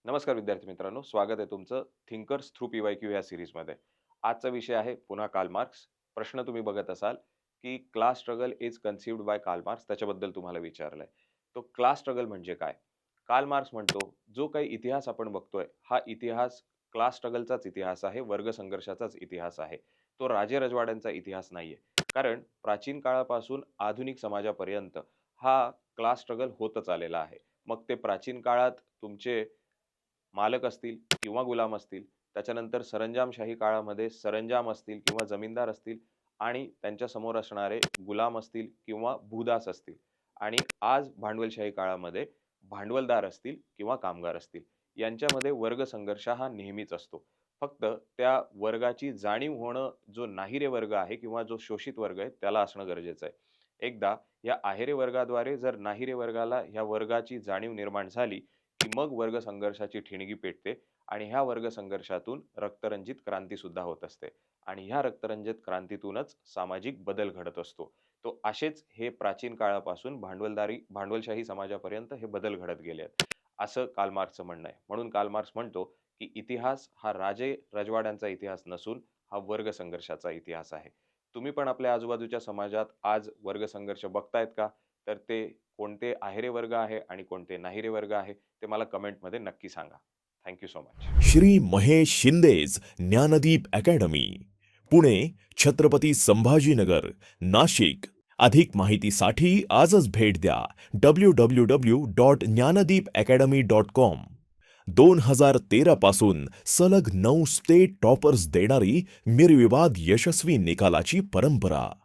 नमस्कार विद्यार्थी मित्रांनो, स्वागत आहे तुमचं थिंकर्स थ्रू PYQ या सिरीजमध्ये. आजचा विषय आहे पुन्हा कार्ल मार्क्स. प्रश्न तुम्ही बघत असाल की class struggle is conceived by Karl Marx, त्याच्याबद्दल तुम्हाला विचारलंय. तो क्लास स्ट्रगल म्हणजे काय? कार्ल मार्क्स म्हणतो, जो काही इतिहास आपण बघतोय हा इतिहास क्लास स्ट्रगलचाच इतिहास आहे, वर्ग संघर्षाचाच इतिहास आहे. तो राजे रजवाड्यांचा इतिहास नाहीये. कारण प्राचीन काळापासून आधुनिक समाजापर्यंत हा क्लास स्ट्रगल होतच आलेला आहे. मग ते प्राचीन काळात तुमचे मालक असतील किंवा गुलाम असतील. त्याच्यानंतर सरंजामशाही काळामध्ये सरंजाम असतील किंवा जमीनदार असतील आणि त्यांच्या समोर असणारे गुलाम असतील किंवा भूदास असतील. आणि आज भांडवलशाही काळामध्ये भांडवलदार असतील किंवा कामगार असतील. यांच्यामध्ये वर्ग संघर्ष हा नेहमीच असतो. फक्त त्या वर्गाची जाणीव होणं जो नाहिरे वर्ग आहे किंवा जो शोषित वर्ग आहे त्याला असणं गरजेचं आहे. एकदा या आहेरे वर्गाद्वारे जर नाहिरे वर्गाला ह्या वर्गाची जाणीव निर्माण झाली, की मग वर्ग संघर्षाची ठिणगी पेटते आणि ह्या वर्ग संघर्षातून रक्तरंजित क्रांती सुद्धा होत असते आणि ह्या रक्तरंजित क्रांतीतूनच सामाजिक बदल घडत असतो. तो असेच हे प्राचीन काळापासून भांडवलशाही समाजापर्यंत हे बदल घडत गेले आहेत, असं कार्ल मार्क्सचं म्हणणं आहे. म्हणून कार्ल मार्क्स म्हणतो की इतिहास हा राजे रजवाड्यांचा इतिहास नसून हा वर्ग संघर्षाचा इतिहास आहे. तुम्ही पण आपल्या आजूबाजूच्या समाजात आज वर्ग संघर्ष बघतायत का? तर ते कोणते आहेरे वर्ग आहे आणि कोणते नाहिरे वर्ग आहे ते मला कमेंटमध्ये नक्की सांगा. Thank you so much. Shri Mahesh Shinde's Dnyandeep academy, Pune, Chhatrapati Sambhajinagar, Nashik. अधिक माहितीसाठी आजच भेट द्या www.ज्ञानदीपअकॅडमी.com. 2013 पासून सलग 9 स्टेट टॉपर्स देणारी निर्विवाद यशस्वी निकालाची परंपरा.